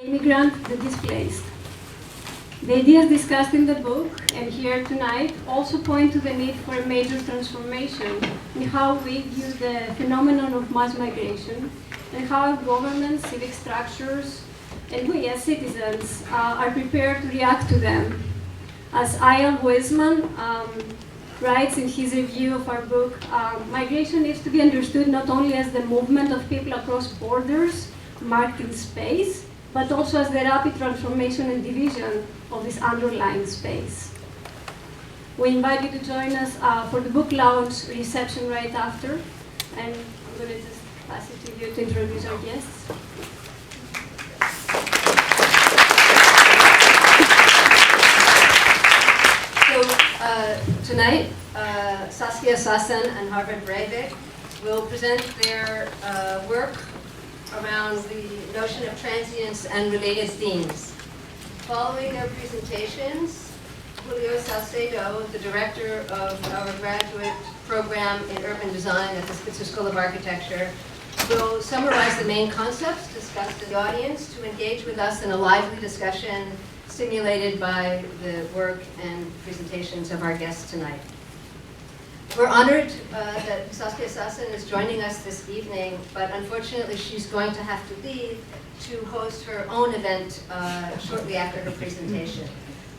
Immigrant, the displaced. The ideas discussed in the book and here tonight also point to the need for a major transformation in how we view the phenomenon of mass migration and how governments, civic structures, and we as citizens are prepared to react to them. As I.L. Weisman writes in his review of our book, migration needs to be understood not only as the movement of people across borders marked in space, but also as the rapid transformation and division of this underlying space. We invite you to join us for the book launch reception right after, and I'm going to just pass it to you to introduce our guests. Tonight, Saskia Sassen and Håvard Breivik will present their work around the notion of transience and related themes. Following their presentations, Julio Salcedo, the director of our graduate program in urban design at the Spitzer School of Architecture, will summarize the main concepts discussed in the audience to engage with us in a lively discussion stimulated by the work and presentations of our guests tonight. We're honored that Saskia Sassen is joining us this evening, but unfortunately she's going to have to leave to host her own event shortly after her presentation.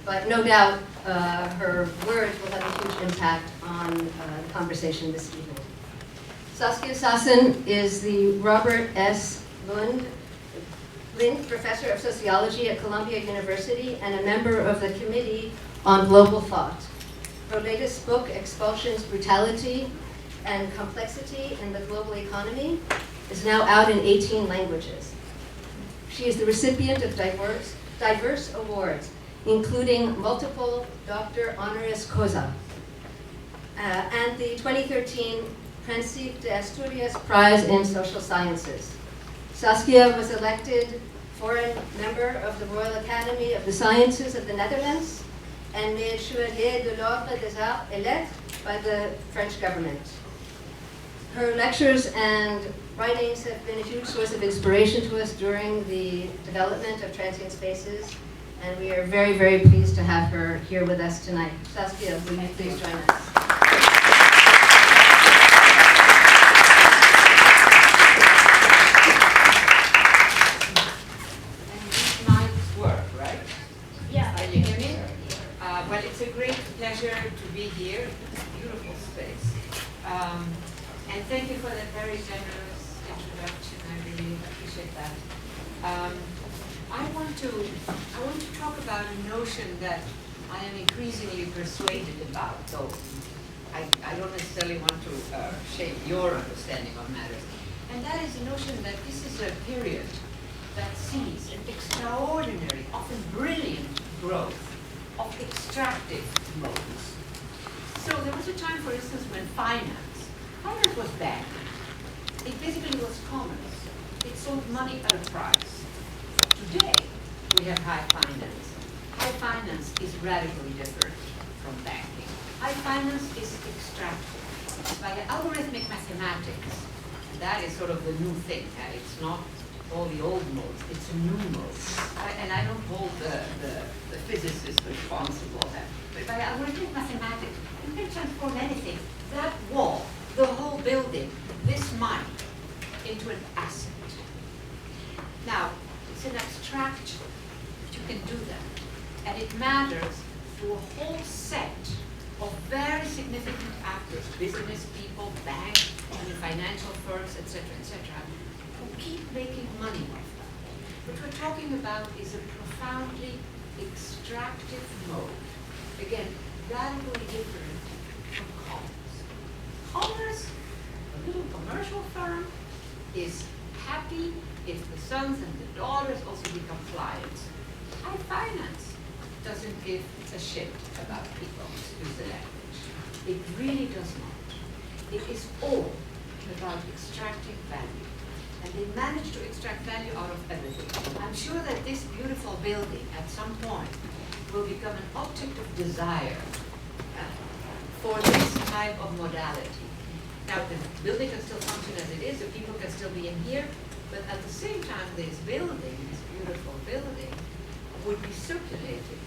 But no doubt her words will have a huge impact on the conversation this evening. Saskia Sassen is the Robert S. Lind Professor of Sociology at Columbia University and a member of the Committee on Global Thought. Her latest book, Expulsions, Brutality, and Complexity in the Global Economy, is now out in 18 languages. She is the recipient of diverse awards, including multiple Doctor Honoris Causa, and the 2013 Príncipe de Asturias Prize in Social Sciences. Saskia was elected foreign member of the Royal Academy of the Sciences of the Netherlands and made Chevalier de l'Ordre des Arts et Lettres by the French government. Her lectures and writings have been a huge source of inspiration to us during the development of Transient Spaces, and we are very, very pleased to have her here with us tonight. Saskia, will you please join us? Well, it's a great pleasure to be here. It's a beautiful space. And thank you for that very generous introduction. I really appreciate that. I want to talk about a notion that I am increasingly persuaded about, though I don't necessarily want to shape your understanding of matters. And that is the notion that this is a period that sees an extraordinary, often brilliant growth of extractive modes. So there was a time, for instance, when finance was bad. It basically was commerce. It sold money at a price. Today, we have high finance. High finance is radically different from banking. High finance is extractive. By algorithmic mathematics, that is sort of the new thing. It's not all the old modes, it's a new mode. And I don't hold the physicists responsible. But by algorithmic mathematics, you can transform anything. That wall, the whole building, this mine, into an asset. Now, it's an abstraction, but you can do that. And it matters to a whole set of very significant actors, business people, banks, financial firms, etc., who keep making money off that. What we're talking about is a profoundly extractive mode. Again, radically different from commerce. Commerce, a little commercial firm, is happy if the sons and the daughters also become clients. High finance doesn't give a shit about people, excuse the language. It really does not. It is all about extracting value. And they manage to extract value out of everything. I'm sure that this beautiful building at some point will become an object of desire for this type of modality. Now, the building can still function as it is, the people can still be in here, But at the same time, this building, this beautiful building, would be circulated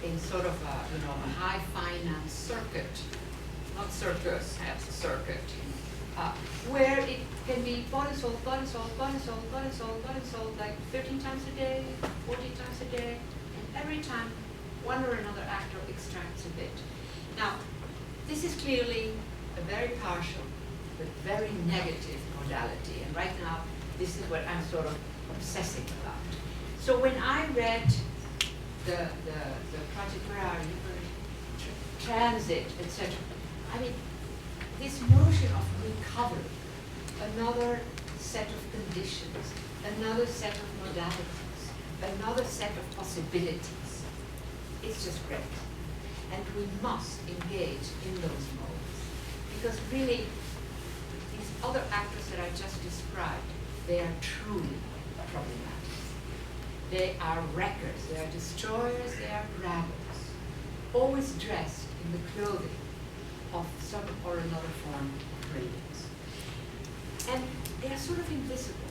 in sort of a, you know, a high finance circuit, not circus, that's a circuit, where it can be bought and sold, bought and sold, bought and sold, bought and sold, bought and sold, like 13 times a day, 14 times a day, and every time one or another actor extracts a bit. Now, this is clearly a very partial, but very negative modality, and right now, this is what I'm sort of obsessing about. So when I read the project, where are you? Transit, etc. I mean, this notion of recovery, another set of conditions, another set of modalities, another set of possibilities, it's just great. And we must engage in those modes. Because really, these other actors that I just described, they are truly problematic. They are wreckers, they are destroyers, they are grabbers, always dressed in the clothing of some or another form of brilliance. And they are sort of invisible.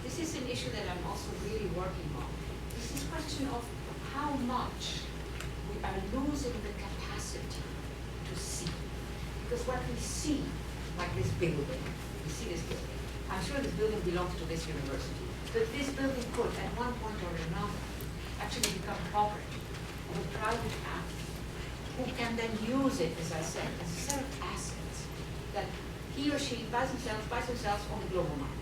This is an issue that I'm also really working on. This is a question of how much we are losing the capacity to see. Because what we see, like this building, we see this building. I'm sure this building belongs to this university. But this building could, at one point or another, actually become property of a private actor who can then use it, as I said, as a set of assets that he or she buys themselves on the global market.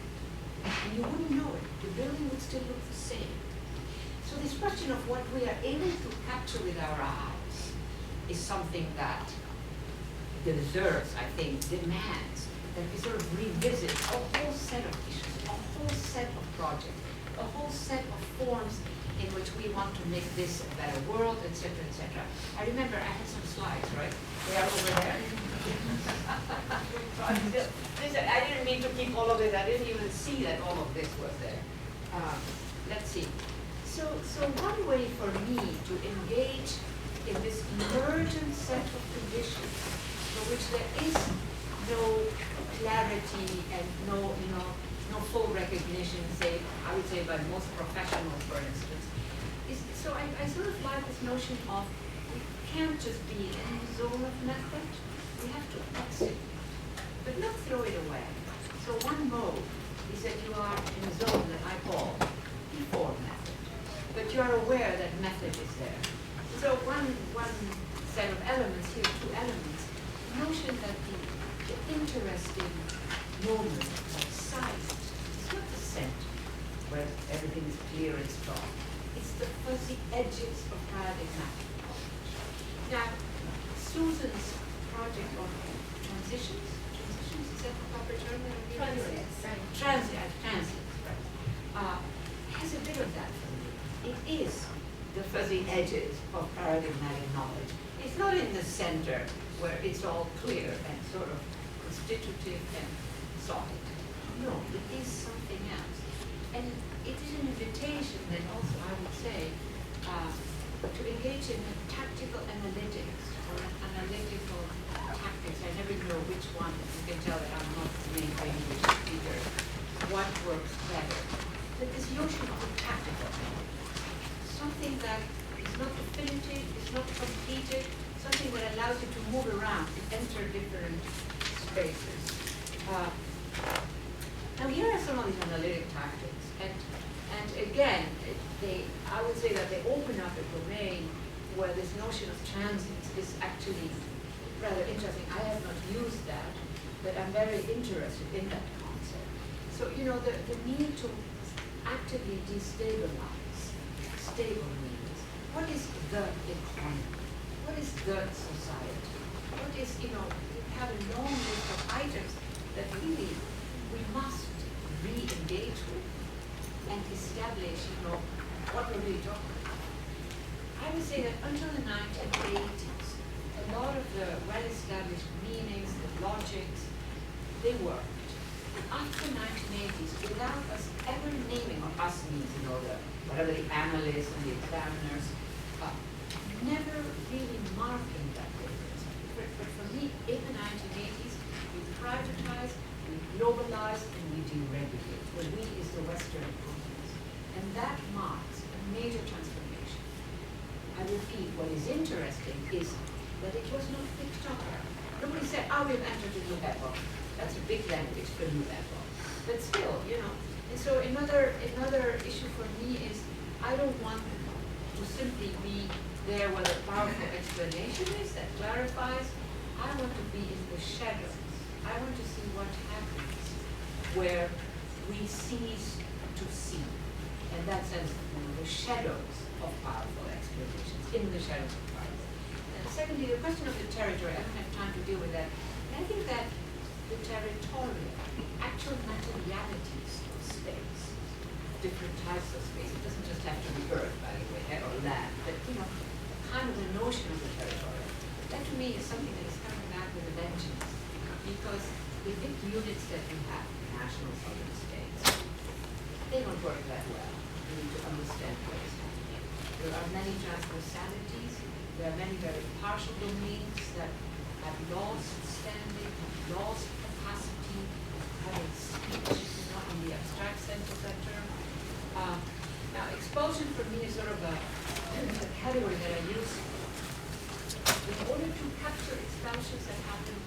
And you wouldn't know it. The building would still look the same. So this question of what we are able to capture with our eyes is something that deserves, I think, demands that we sort of revisit a whole set of issues, a whole set of projects, a whole set of forms in which we want to make this a better world, etc., etc. I remember I had some slides, right? They are over there. I didn't mean to keep all of it. I didn't even see that all of this was there. Let's see. So one way for me to engage in this emergent set of conditions for which there is no clarity and no full recognition, say, I would say by most professionals, for instance, is so I sort of like this notion of we can't just be in the zone of method, we have to exit, but not throw it away. So one mode is that you are in a zone that I call before method, but you are aware that method is there. So one set of elements here, two elements, the notion that the interesting moment of sight is not the center where everything is clear and strong. It's the fuzzy edges of paradigmatic knowledge. Now, Suzan's project on transitions, is that the proper term? Transients, right. Has a bit of that for me. It is the fuzzy edges of paradigmatic knowledge. It's not in the center where it's all clear and sort of constitutive and solid. No, it is something else. And it is an invitation then also, I would say, to engage in tactical analytics or analytical tactics. I never know which one. You can tell that I'm not the main language speaker. What works better? But this notion of a tactical knowledge, something that is not definitive, is not completed, something that allows you to move around, to enter different spaces. Now here are some of these analytic tactics, and again, I would say that they open up a domain where this notion of transients is actually rather interesting. I have not used that, but I'm very interested in that concept. So, you know, the need to actively destabilize stable means. What is the economy? What is the society? What is, you know, we have a long list of items that really we must re-engage with and establish, you know, what we're really talking about. I would say that until the 1980s, a lot of the well-established meanings, the logics, they worked. And after the 1980s, without us ever naming, or us means, you know, whatever the analysts and the examiners, never really marking that difference. But for me, in the 1980s, we privatized, we globalized, and we deregulated. Well, we is Western economies. And that marks a major transformation. I repeat, what is interesting is that it was not picked up. Nobody said, we've entered a new epoch. That's a big language for new epoch. But still, And so another issue for me is I don't want to simply be there where the powerful explanation is that clarifies. I want to be in the shadows. I want to see what happens where we cease to see. In that sense, the shadows of powerful explanations, in the shadows of powerful. And secondly, the question of the territory, I don't have time to deal with that. And I think that the territorial, the actual materialities of space, different types of space, it doesn't just have to be earth, by the way, or land, but kind of the notion of the territorial. That to me is something that is coming back with a vengeance, because the big units that we have, national southern states, they don't work that well. We need to understand what is happening. There are many transversalities. There are many very partial domains that have lost standing, have lost capacity of having speech, in the abstract sense of that term. Now, expulsion for me is sort of a category that I use in order to capture expulsions that happen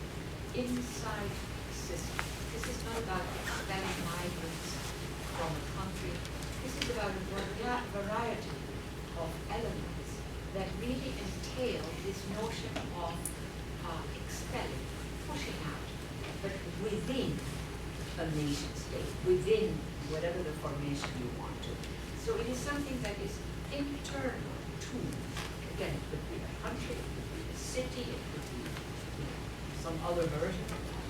inside the system. This is not about expelling migrants from a country. This is about a variety of elements that really entail this notion of expelling, pushing out, but within a nation state, within whatever the formation you want to. So it is something that is internal to, again, it could be a country, it could be a city, it could be some other version of that.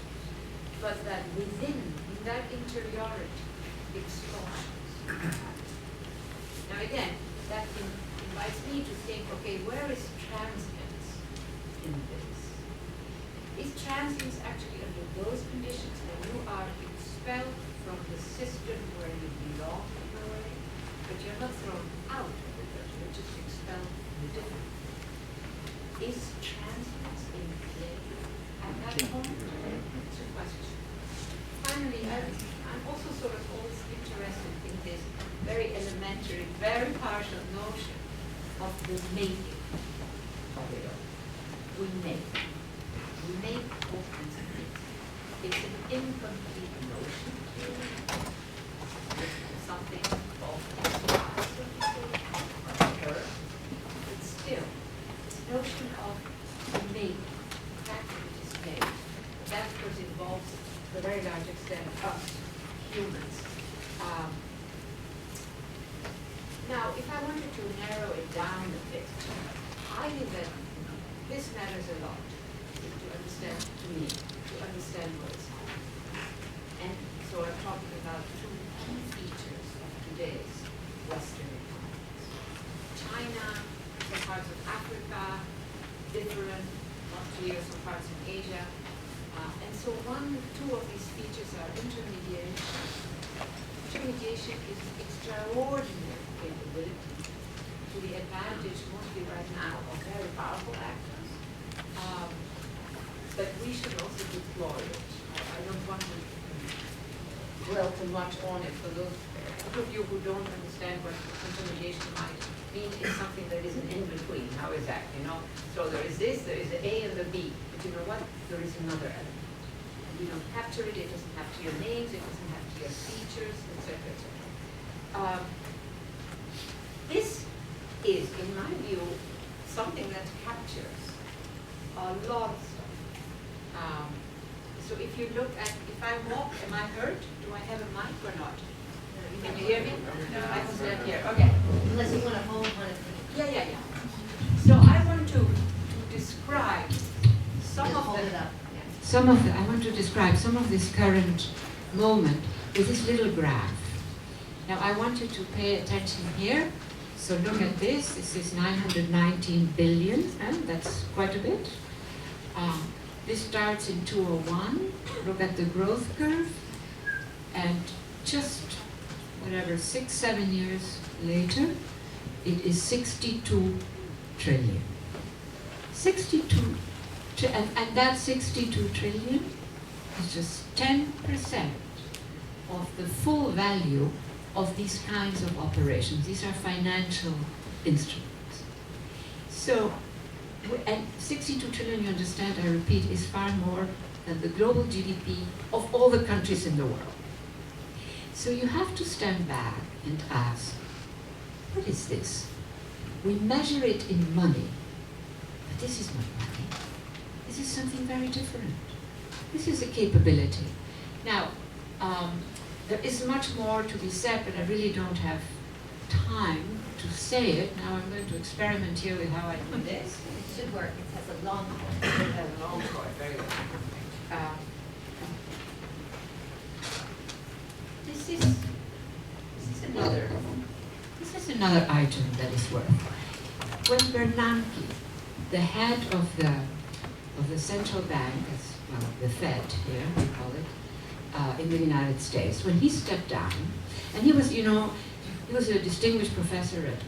But that within, in that interiority, explosions. Now again, that invites me to think, okay, where is transience in this? Is transience actually under those conditions when you are expelled from the system where you belong in a way, but you're not thrown out of it, but you're just expelled in a different way? Is transience in play at that point? It's a question. Finally, I'm also sort of always interested in this very elementary, very partial notion of the making of it all. We make all kinds of things. It's an incomplete notion. Something called earth, but still, this notion of the making, the fact that it is made, that of course involves to a very large extent us, humans. Now, if I wanted to narrow it down a bit, I think that this matters a lot to understand, to me, to understand what is happening. And so I'm talking about two key features of today's Western economies. China, some parts of Africa, different, not clear, some parts in Asia. And so two of these features are intermediation. Intermediation is extraordinary capability to the advantage, mostly right now, of very powerful actors. But we should also deploy it. I don't want to dwell too much on it. For those of you who don't understand what intermediation might mean, it's something that is an in-between. How is that, So there is this, there is the A and the B. But you know what? There is another element. And we don't capture it, it doesn't have to your names, it doesn't have to your features, etc., etc. This is, in my view, something that captures a lot of stuff. So if you look at, if I walk, am I hurt? Do I have a mic or not? Can you hear me? No, I can stand here. Okay. Unless you want to hold one of the... Yeah. So I want to describe I want to describe some of this current moment with this little graph. Now I want you to pay attention here. So look at this. This is 919 billion, and that's quite a bit. This starts in 2001. Look at the growth curve, and just whatever 6-7 years later, it is 62 trillion. 62, and that 62 trillion is just 10% of the full value of these kinds of operations. These are financial instruments. So, and 62 trillion, you understand, I repeat, is far more than the global GDP of all the countries in the world. So you have to stand back and ask, what is this? We measure it in money, but this is not money. This is something very different. This is a capability. Now, there is much more to be said, but I really don't have time to say it. Now I'm going to experiment here with how I do this. It should work. It has a long cord. It has a long cord, very well. This is another item that is worth. When Bernanke, the head of the central bank, well, the Fed here we call it, in the United States, when he stepped down, and he was, you know, he was a distinguished professor at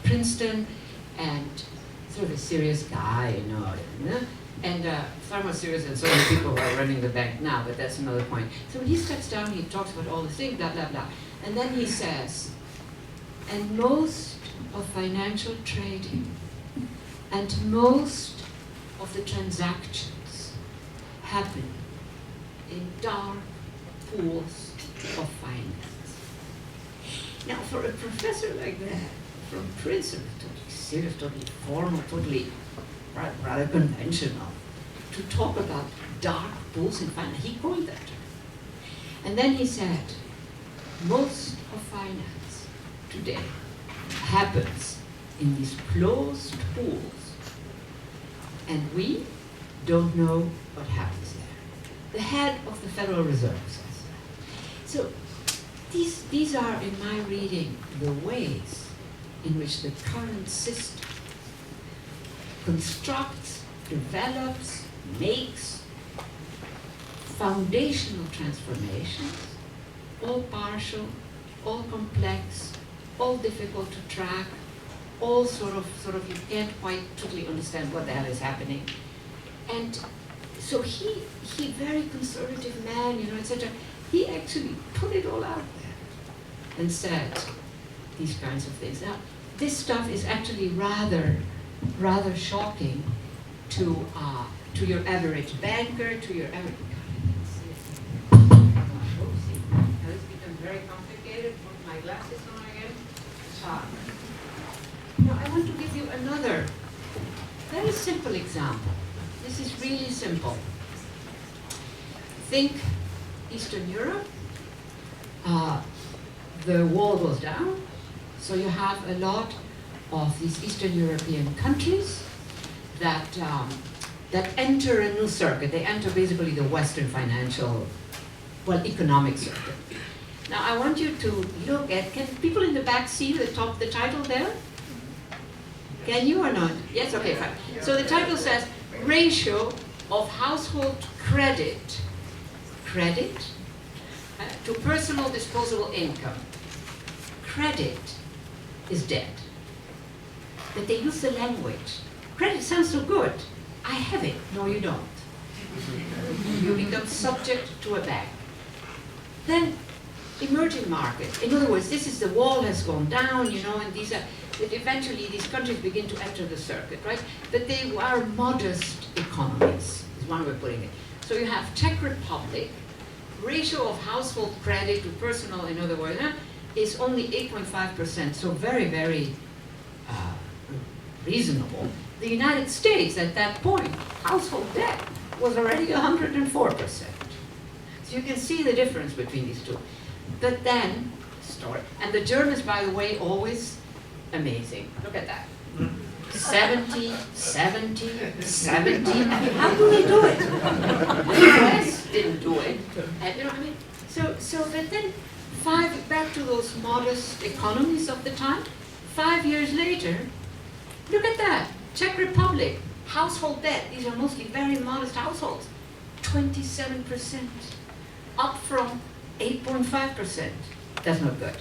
Princeton, and sort of a serious guy, you know, and far more serious than so many people who are running the bank now, but that's another point. So when he steps down, he talks about all the things, blah, blah, blah. And then he says, and most of financial trading and most of the transactions happen in dark pools of finance. Now, for a professor like that, from Princeton, totally serious, totally formal, totally rather conventional, to talk about dark pools in finance, he coined that term. And then he said, most of finance today happens in these closed pools, and we don't know what happens there. The head of the Federal Reserve says that. So these are, in my reading, the ways in which the current system constructs, develops, makes foundational transformations, all partial, all complex, all difficult to track, all sort of you can't quite totally understand what the hell is happening. And so he very conservative man, you know, etc. He actually put it all out there and said these kinds of things. Now, this stuff is actually rather shocking to your average banker, to your average. Now it's become very complicated. Put my glasses on again. Now I want to give you another very simple example. This is really simple. Think Eastern Europe. The wall goes down, so you have a lot of these Eastern European countries that enter a new circuit. They enter basically the Western financial, well, economic circuit. Now I want you to look at, can people in the back see the title there? Can you or not? Yes, okay, fine. So the title says, ratio of household credit to personal disposable income. Credit is dead. But they use the language. Credit sounds so good. I have it. No, you don't. You become subject to a bank. Then emerging markets. In other words, this is the wall has gone down, you know, and these are, eventually these countries begin to enter the circuit, right? But they are modest economies, is one way of putting it. So you have Czech Republic, ratio of household credit to personal, in other words, is only 8.5%, so very, very reasonable. The United States, at that point, household debt was already 104%. So you can see the difference between these two. But then, and the Germans, by the way, always amazing. Look at that. 70, 70, 70. How do they do it? The US didn't do it. And, you know what I mean? So but then, back to those modest economies of the time, 5 years later, look at that. Czech Republic, household debt, these are mostly very modest households, 27%, up from 8.5%. That's not good.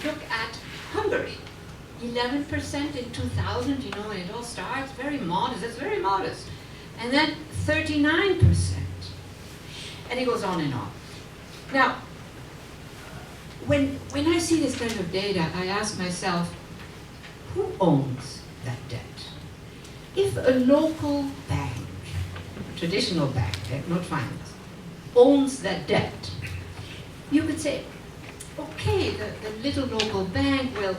Look at Hungary, 11% in 2000, you know, when it all starts, very modest, that's very modest. And then 39%. And it goes on and on. Now, when I see this kind of data, I ask myself, who owns that debt? If a local bank, traditional bank, not finance, owns that debt, you could say, okay, the little local bank will,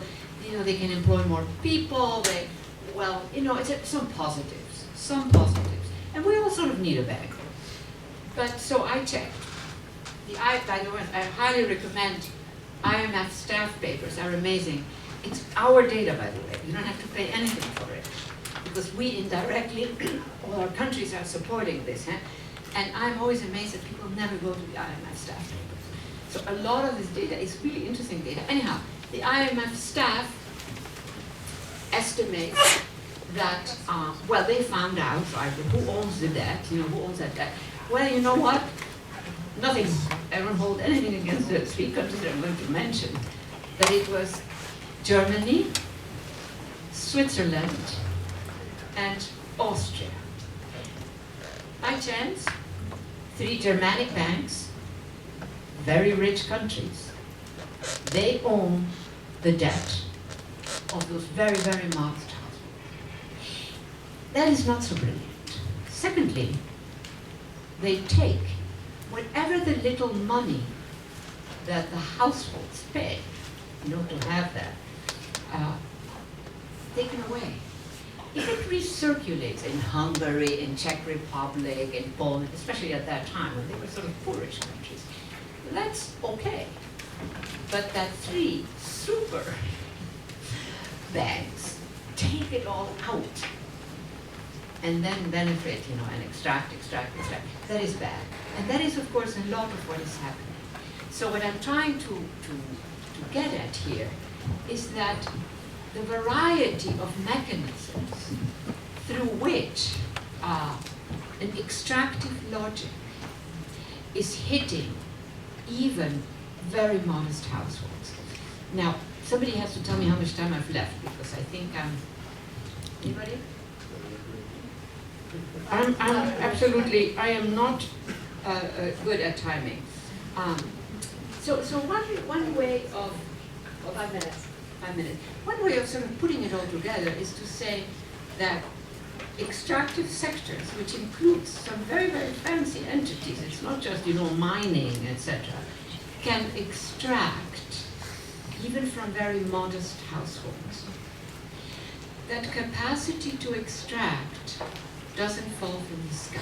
they can employ more people, it's some positives, and we all sort of need a bank. But so I checked. By the way, I highly recommend IMF staff papers, are amazing. It's our data, by the way. You don't have to pay anything for it, because we indirectly, all our countries are supporting this. And I'm always amazed that people never go to the IMF staff papers. So a lot of this data is really interesting data. Anyhow, the IMF staff estimates that, they found out, who owns the debt, who owns that debt. Well, you know what? Nothing, I don't hold anything against the three countries that I'm going to mention, but it was Germany, Switzerland, and Austria. By chance, 3 Germanic banks, very rich countries, they own the debt of those very, very modest households. That is not so brilliant. Secondly, they take whatever the little money that the households pay, to have that, taken away. If it recirculates in Hungary, in Czech Republic, in Poland, especially at that time when they were sort of poorish countries, that's okay. But that 3 super banks take it all out and then benefit, and extract. That is bad. And that is, of course, a lot of what is happening. So what I'm trying to get at here is that the variety of mechanisms through which an extractive logic is hitting even very modest households. Now, somebody has to tell me how much time I've left, because I think anybody? I am not good at timing. So one way of 5 minutes. 5 minutes. One way of sort of putting it all together is to say that extractive sectors, which includes some very, very fancy entities, it's not just, mining, etc., can extract even from very modest households. That capacity to extract doesn't fall from the sky.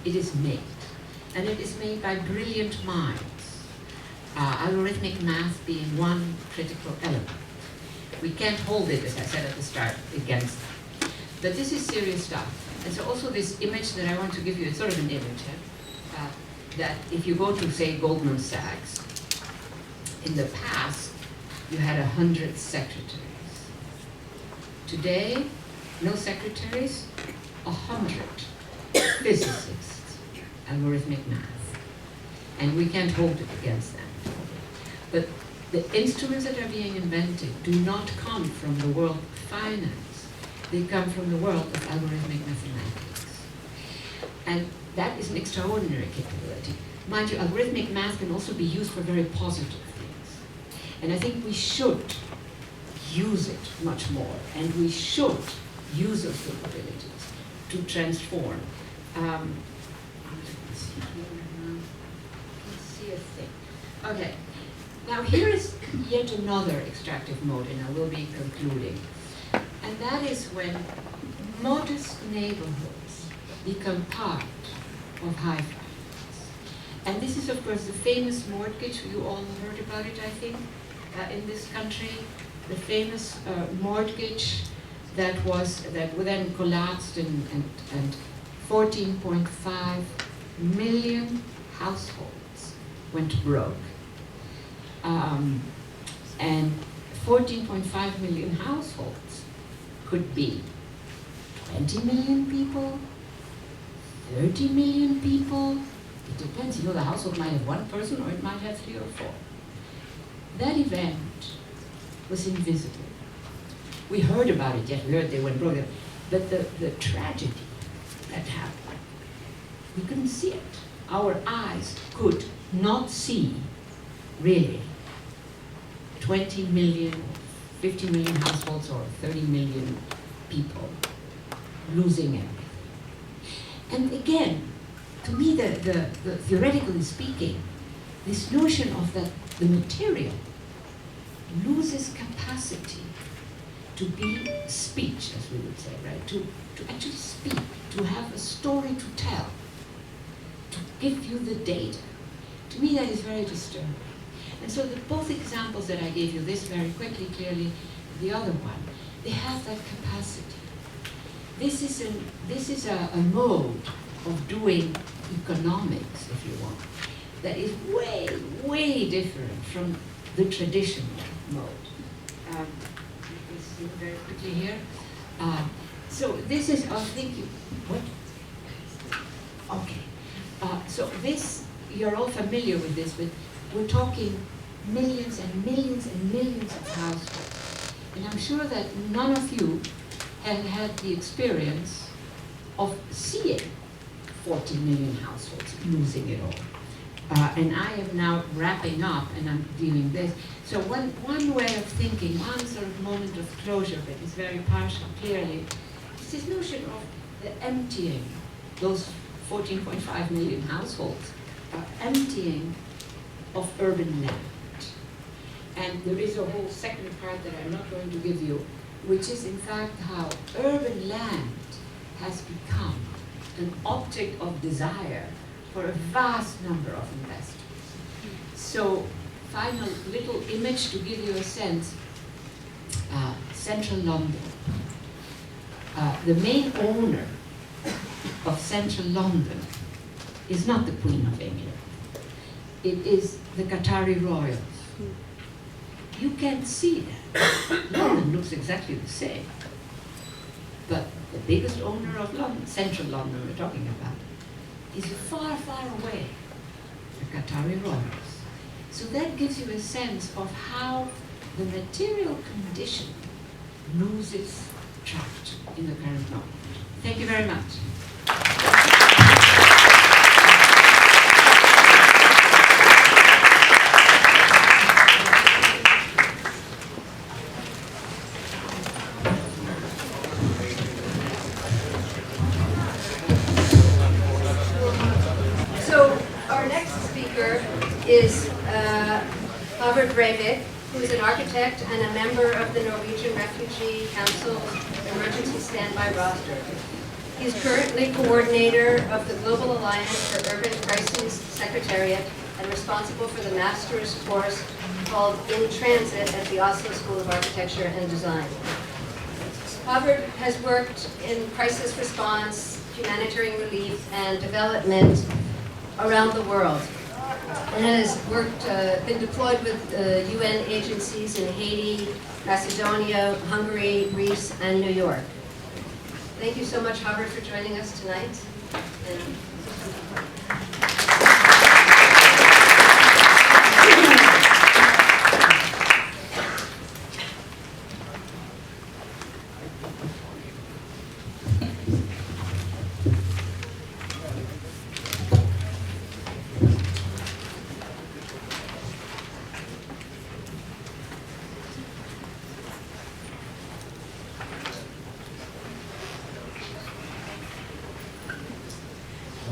It is made. And it is made by brilliant minds. Algorithmic math being one critical element. We can't hold it, as I said at the start, against them. But this is serious stuff. And so also this image that I want to give you, it's sort of an image, that if you go to, say, Goldman Sachs, in the past, you had 100 secretaries. Today, no secretaries, 100 physicists, algorithmic math. And we can't hold it against them. But the instruments that are being invented do not come from the world of finance. They come from the world of algorithmic mathematics. And that is an extraordinary capability. Mind you, algorithmic math can also be used for very positive things. And I think we should use it much more. And we should use those capabilities to transform. Let's see a thing. Okay. Now here is yet another extractive mode, and I will be concluding. And that is when modest neighborhoods become part of high finance. And this is, of course, the famous mortgage. You all heard about it, I think, in this country. The famous mortgage that then collapsed and 14.5 million households went broke. And 14.5 million households could be 20 million people, 30 million people. It depends, the household might have one person or it might have 3 or 4. That event was invisible. We heard about it, yes, we heard they went broke. But the tragedy that happened, we couldn't see it. Our eyes could not see, really, 20 million, 50 million households or 30 million people losing everything. And again, to me, the theoretically speaking, this notion of that the material loses capacity to be speech, as we would say, right? To actually speak, to have a story to tell, to give you the data. To me, that is very disturbing. And so both examples that I gave you, this very quickly, clearly, the other one, they have that capacity. This is a mode of doing economics, if you want, that is way, way different from the traditional mode. You can see very quickly here. So this is, I think, what? Okay. So this, you're all familiar with this, but we're talking millions and millions and millions of households. And I'm sure that none of you have had the experience of seeing 40 million households losing it all. And I am now wrapping up and I'm doing this. So one way of thinking, one sort of moment of closure, but it's very partial, clearly, is this notion of the emptying, those 14.5 million households are emptying of urban land. And there is a whole second part that I'm not going to give you, which is in fact how urban land has become an object of desire for a vast number of investors. So, final little image to give you a sense, central London. The main owner of central London is not the Queen of England. It is the Qatari royals. You can't see that. London looks exactly the same. But the biggest owner of London, central London we're talking about, is far, far away, the Qatari royals. So that gives you a sense of how the material condition loses traction in the current moment. Thank you very much. Is Håvard Breivik, who is an architect and a member of the Norwegian Refugee Council Emergency Standby Roster. He's currently coordinator of the Global Alliance for Urban Crises Secretariat and responsible for the master's course called In Transit at the Oslo School of Architecture and Design. Håvard has worked in crisis response, humanitarian relief, and development around the world, and has been deployed with UN agencies in Haiti, Macedonia, Hungary, Greece, and New York. Thank you so much, Håvard, for joining us tonight.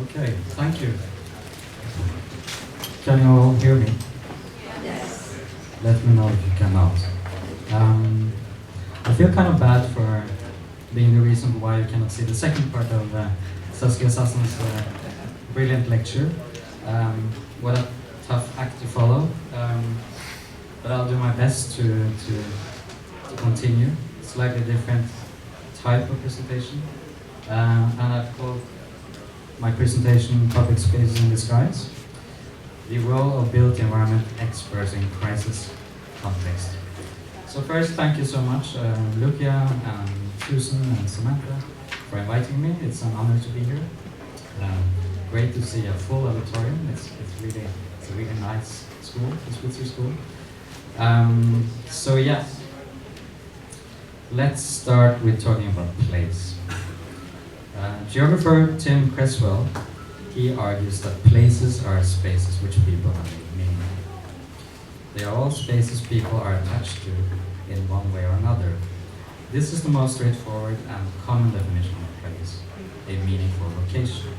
Okay, thank you. Can you all hear me? Yes. Let me know if you cannot. I feel kind of bad for being the reason why you cannot see the second part of Saskia Sassen's brilliant lecture. What a tough act to follow. But I'll do my best to continue. Slightly different type of presentation. And I've called my presentation Public Spaces in Disguise, the role of built environment experts in crisis context. So first, thank you so much, Loukia and Suzan and Samantha, for inviting me. It's an honor to be here. Great to see a full auditorium. It's a really nice school, the Spitzer School. So yes, let's start with talking about place. Geographer Tim Creswell, he argues that places are spaces which people have made meaning. They are all spaces people are attached to in one way or another. This is the most straightforward and common definition of place, a meaningful location.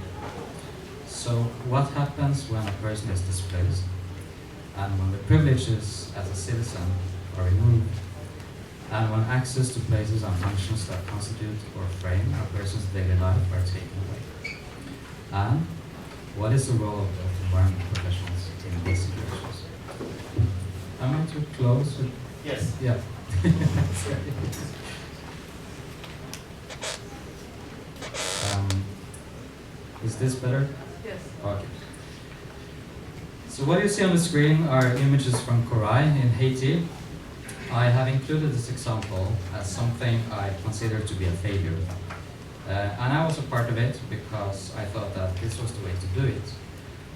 So what happens when a person is displaced and when the privileges as a citizen are removed and when access to places and functions that constitute or frame a person's daily life are taken away? And what is the role of environment professionals in these situations? Am I too close? Yes. Yeah. Is this better? Yes. Okay. So what you see on the screen are images from Korai in Haiti. I have included this example as something I consider to be a failure. And I was a part of it because I thought that this was the way to do it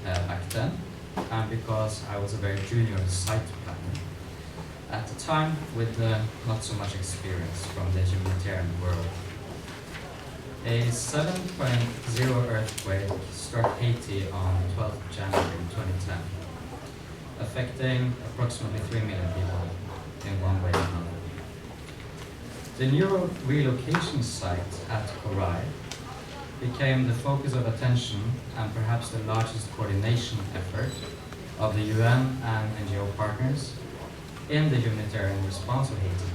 back then, and because I was a very junior site planner at the time with not so much experience from the humanitarian world. A 7.0 earthquake struck Haiti on 12th January 2010, affecting approximately 3 million people in one way or another. The new relocation site at Korai became the focus of attention and perhaps the largest coordination effort of the UN and NGO partners in the humanitarian response of Haiti.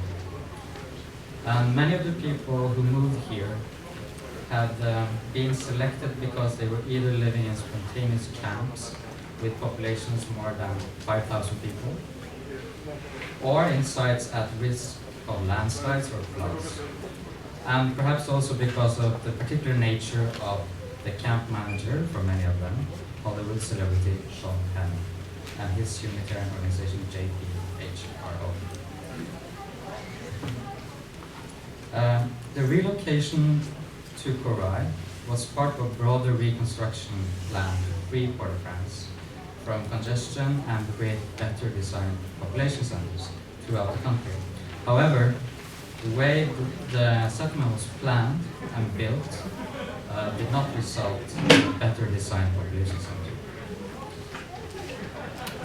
And many of the people who moved here had been selected because they were either living in spontaneous camps with populations more than 5,000 people, or in sites at risk of landslides or floods. And perhaps also because of the particular nature of the camp manager for many of them, Hollywood celebrity Sean Penn, and his humanitarian organization JPHRO. The relocation to Korai was part of a broader reconstruction plan to free Port-au-Prince from congestion and create better designed population centers throughout the country. However, the way the settlement was planned and built did not result in a better designed population center.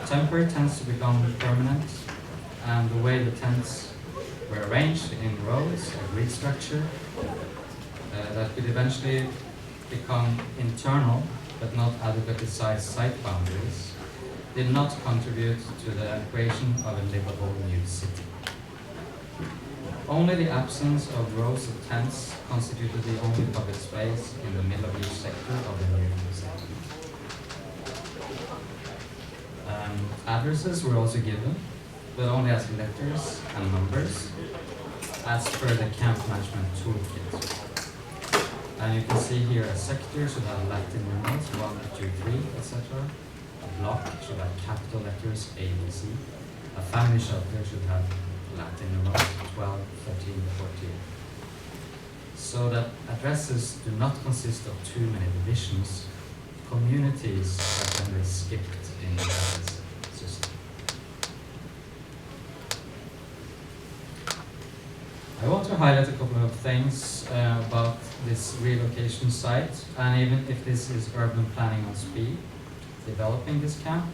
Temporary tents to become permanent, and the way the tents were arranged in rows, a grid structure, that could eventually become internal but not adequately sized site boundaries, did not contribute to the creation of a livable new city. Only the absence of rows of tents constituted the only public space in the middle of each sector of the new city. Addresses were also given, but only as letters and numbers, as per the camp management toolkit. And you can see here a sector should have Latin numerals, 1, 2, 3, etc. A block should have capital letters A, B, C. A family shelter should have Latin numerals, 12, 13, 14. So that addresses do not consist of too many divisions. Communities are generally skipped in the address system. I want to highlight a couple of things about this relocation site, and even if this is urban planning on speed, developing this camp,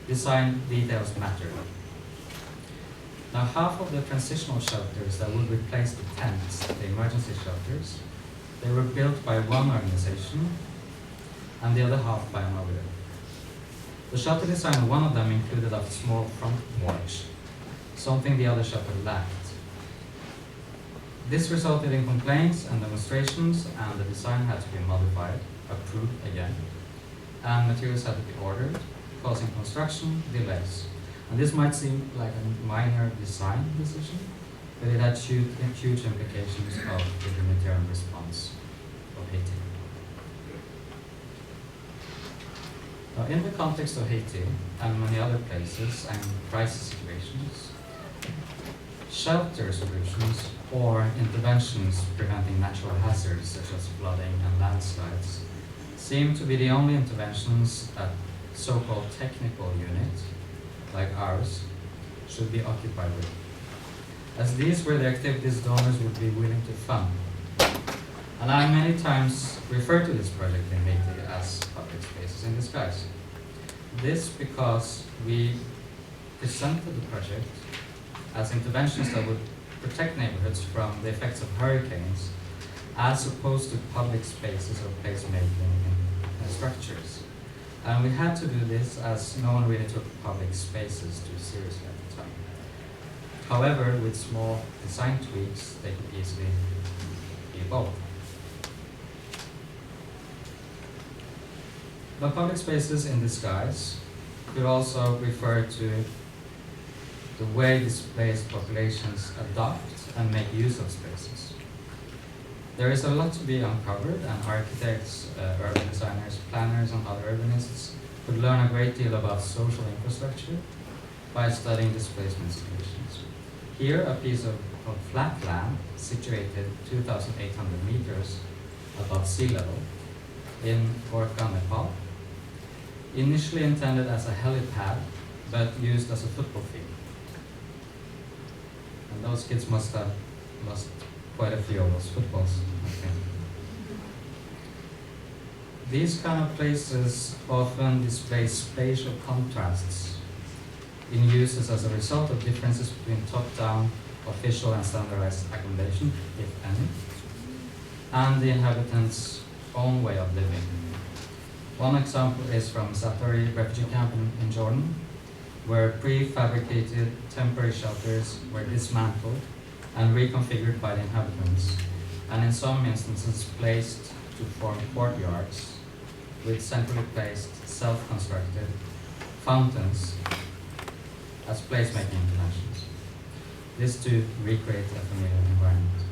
design details matter. Now, half of the transitional shelters that would replace the tents, the emergency shelters, they were built by one organization and the other half by another. The shelter design of one of them included a small front porch, something the other shelter lacked. This resulted in complaints and demonstrations, and the design had to be modified, approved again, and materials had to be ordered, causing construction delays. And this might seem like a minor design decision, but it had huge implications of the humanitarian response of Haiti. Now, in the context of Haiti and many other places and crisis situations, shelter solutions or interventions preventing natural hazards such as flooding and landslides seem to be the only interventions that so-called technical units like ours should be occupied with, as these were the activities donors would be willing to fund. And I many times refer to this project in Haiti as public spaces in disguise. This because we presented the project as interventions that would protect neighborhoods from the effects of hurricanes, as opposed to public spaces or placemaking structures. And we had to do this as no one really took public spaces too seriously at the time. However, with small design tweaks, they could easily be both. But public spaces in disguise could also refer to the way displaced populations adopt and make use of spaces. There is a lot to be uncovered, and architects, urban designers, planners, and other urbanists could learn a great deal about social infrastructure by studying displacement situations. Here, a piece of flat land situated 2,800 meters above sea level in Orkha, Nepal, initially intended as a helipad, but used as a football field. And those kids must have lost quite a few of those footballs, I think. These kind of places often display spatial contrasts in uses as a result of differences between top-down, official and standardized accommodation, if any, and the inhabitants' own way of living. One example is from Zaatari refugee camp in Jordan, where prefabricated temporary shelters were dismantled and reconfigured by the inhabitants, and in some instances placed to form courtyards with centrally placed, self-constructed fountains as placemaking interventions. This to recreate a familiar environment.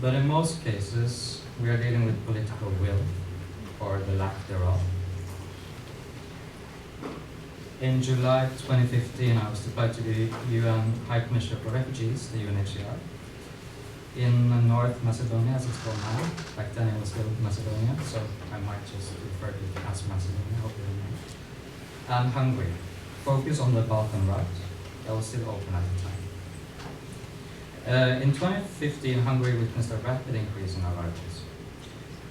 But in most cases, we are dealing with political will, or the lack thereof. In July 2015, I was deployed to the UN High Commissioner for Refugees, the UNHCR, in North Macedonia, as it's called now. Back then it was still Macedonia, so I might just refer to it as Macedonia, hope you know. And Hungary, focus on the Balkan route, that was still open at the time. In 2015, Hungary witnessed a rapid increase in arrivals.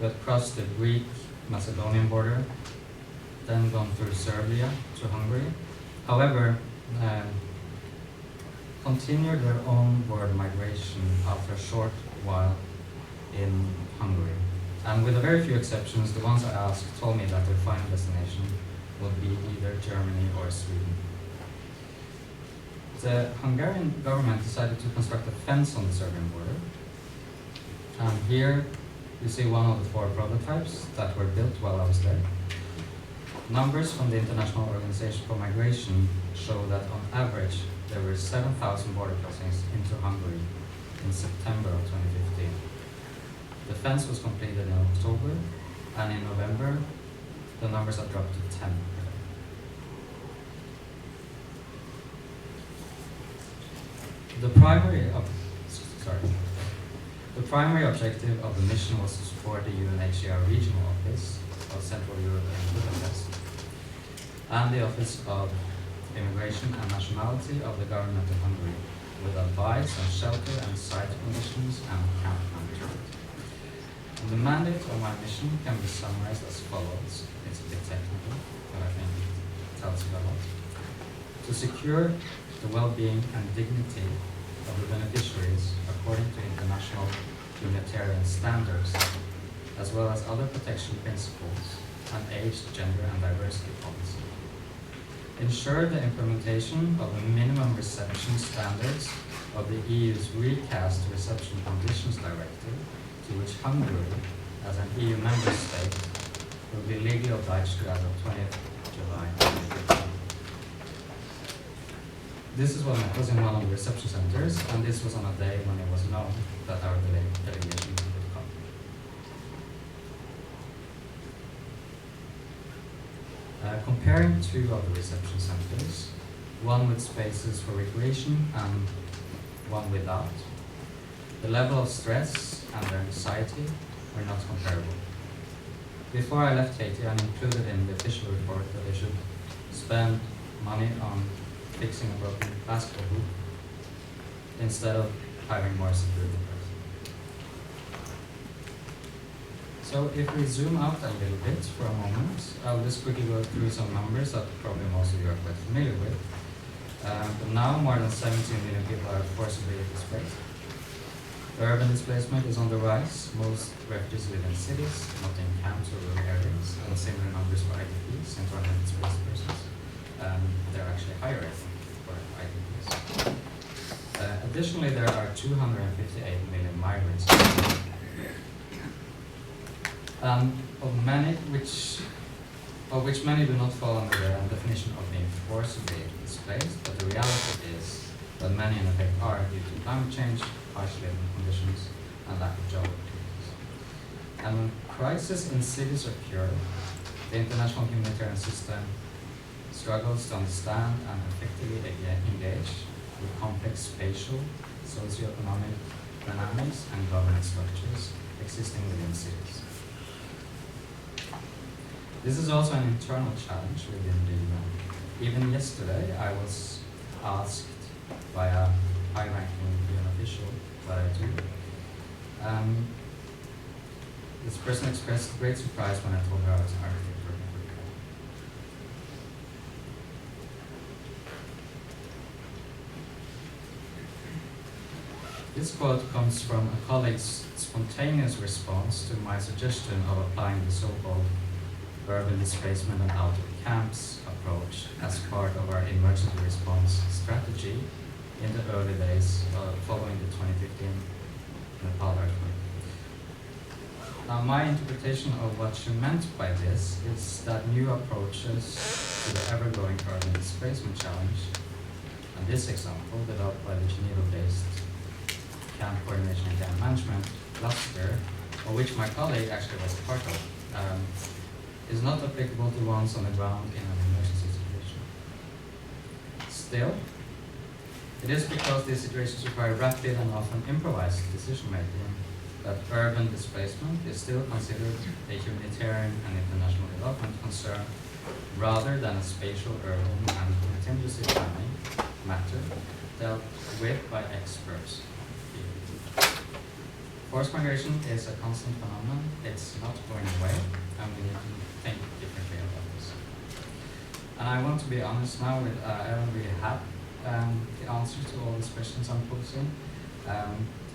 We had crossed the Greek-Macedonian border, then gone through Serbia to Hungary. However, continued their onward migration after a short while in Hungary. And with a very few exceptions, the ones I asked told me that their final destination would be either Germany or Sweden. The Hungarian government decided to construct a fence on the Serbian border. And here you see one of the 4 prototypes that were built while I was there. Numbers from the International Organization for Migration show that on average there were 7,000 border crossings into Hungary in September of 2015. The fence was completed in October, and in November the numbers have dropped to 10. The primary objective of the mission was to support the UNHCR Regional Office of Central Europe and Budapest, and the Office of Immigration and Nationality of the Government of Hungary, with advice on shelter and site conditions and camp management. And the mandate of my mission can be summarized as follows. It's a bit technical, but I think it tells you a lot. To secure the well-being and dignity of the beneficiaries according to international humanitarian standards, as well as other protection principles and age, gender, and diversity policy. Ensure the implementation of the minimum reception standards of the EU's recast Reception Conditions Directive, to which Hungary, as an EU member state, will be legally obliged to as of 20th July 2015. This is what was in one of the reception centers, and this was on a day when it was known that our delegation would come. Comparing 2 of the reception centers, one with spaces for recreation and one without, the level of stress and their anxiety were not comparable. Before I left Haiti, I included in the official report that they should spend money on fixing a broken basketball hoop instead of hiring more security personnel. So if we zoom out a little bit for a moment, I'll just quickly go through some numbers that probably most of you are quite familiar with. But now more than 17 million people are forcibly displaced. Urban displacement is on the rise. Most refugees live in cities, not in camps or rural areas, and similar numbers for IDPs, internally displaced persons. They're actually higher, I think, for IDPs. Additionally, there are 258 million migrants. Of which many do not fall under the definition of being forcibly displaced, but the reality is that many in effect are due to climate change, harsh living conditions, and lack of job opportunities. And when crises in cities occur, the international humanitarian system struggles to understand and effectively engage with complex spatial, socioeconomic dynamics and governance structures existing within cities. This is also an internal challenge within the UN. Even yesterday, I was asked by a high-ranking UN official what I do. This person expressed great surprise when I told her I was an architect. This quote comes from a colleague's spontaneous response to my suggestion of applying the so-called urban displacement and out of camps approach as part of our emergency response strategy in the early days following the 2015 Nepal earthquake. Now, my interpretation of what she meant by this is that new approaches to the ever-growing urban displacement challenge, and this example developed by the Geneva-based Camp Coordination and Camp Management cluster, of which my colleague actually was part of, is not applicable to ones on the ground in an emergency situation. Still, it is because these situations require rapid and often improvised decision-making that urban displacement is still considered a humanitarian and international development concern rather than a spatial, urban, and contingency planning matter dealt with by experts. Forced migration is a constant phenomenon. It's not going away, and we need to think differently about this. And I want to be honest now with I don't really have the answer to all these questions I'm posing.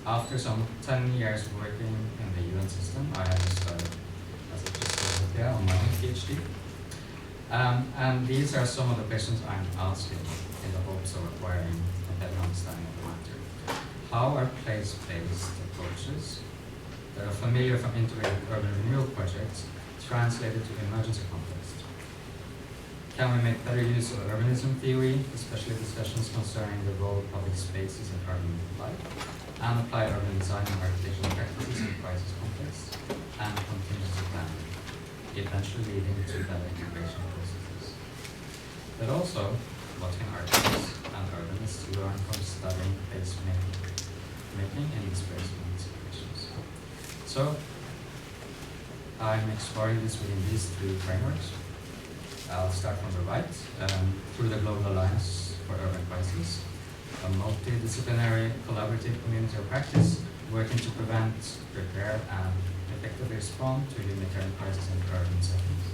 After some 10 years working in the UN system, I have started as a physicist on my own PhD. And these are some of the questions I'm asking in the hopes of acquiring a better understanding of the matter. How are place-based approaches that are familiar from integrated urban renewal projects translated to emergency context? Can we make better use of urbanism theory, especially discussions concerning the role of public spaces in urban life, and apply urban design and architectural practices in crisis contexts and contingency planning, eventually leading to better integration processes? But also, what can architects and urbanists learn from studying place making in displacement situations? So, I'm exploring this within these three frameworks. I'll start from the right, through the Global Alliance for Urban Crises, a multidisciplinary collaborative community of practice working to prevent, prepare, and effectively respond to humanitarian crises in urban settings.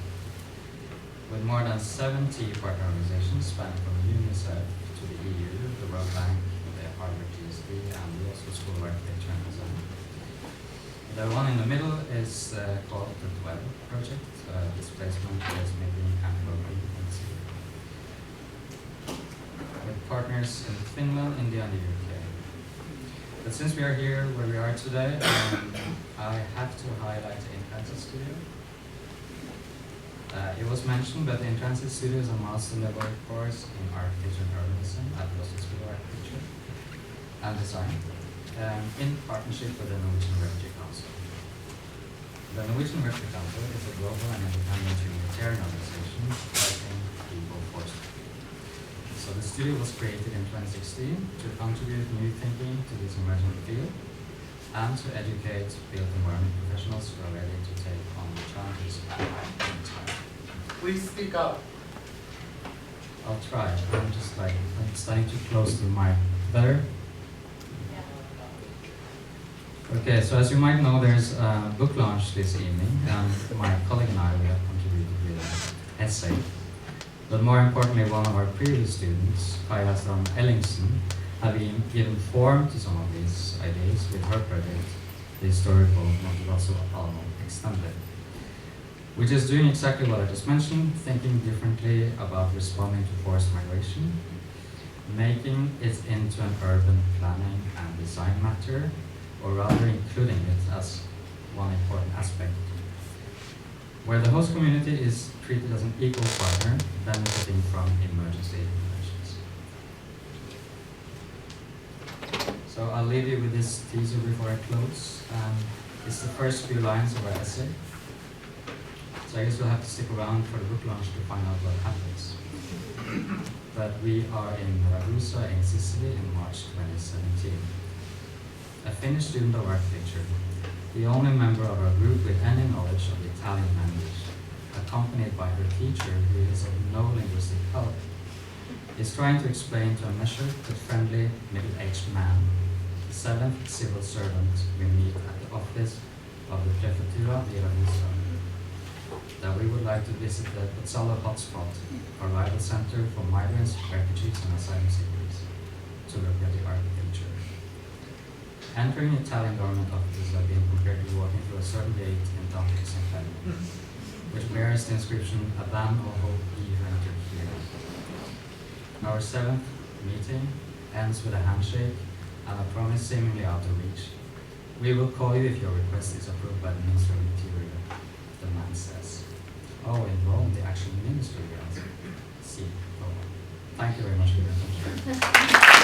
With more than 70 partner organizations spanning from UNICEF to the EU, the World Bank, the Harvard GSD, and the Oslo School of Architecture and Design. The one in the middle is called the 12 Project, Displacement, Placemaking, and Global Agency, with partners in Finland, India, and the UK. But since we are here where we are today, I have to highlight the In-Transit Studio. It was mentioned, but the In-Transit Studio is a master level course in architecture and urbanism at the Oslo School of Architecture and Design, in partnership with the Norwegian Refugee Council. The Norwegian Refugee Council is a global and independent humanitarian organization fighting people forcibly. So the studio was created in 2016 to contribute new thinking to this emerging field and to educate built environment professionals who are ready to take on the challenges of time. Please speak up. I'll try. I'm just I'm standing too close to the mic. Better? Okay, so as you might know, there's a book launch this evening, and my colleague and I we have contributed with an essay. But more importantly, one of our previous students, Kaja Strand Ellingsen, have been given form to some of these ideas with her project, the historical Monterosso Almo Extended, which is doing exactly what I just mentioned, thinking differently about responding to forced migration, making it into an urban planning and design matter, or rather including it as one important aspect, where the host community is treated as an equal partner benefiting from emergency interventions. So I'll leave you with this teaser before I close. It's the first few lines of our essay. So I guess we'll have to stick around for the book launch to find out what happens. But we are in Ragusa in Sicily in March 2017. A Finnish student of architecture, the only member of our group with any knowledge of the Italian language, accompanied by her teacher who is of no linguistic help, is trying to explain to a measured but friendly middle-aged man, the seventh civil servant we meet at the office of the Prefettura di Ragusa, that we would like to visit the Pozzallo hotspot, arrival center for migrants, refugees, and asylum seekers, to look at the architecture. Entering Italian government offices have been compared to walking through a certain gate in Dante's Inferno, which bears the inscription Adam Oho I here. Our seventh meeting ends with a handshake and a promise seemingly out of reach. We will call you if your request is approved by the Minister of Interior, the man says. Oh, in Rome, the actual minister answered. See, Rome. Thank you very much for your attention.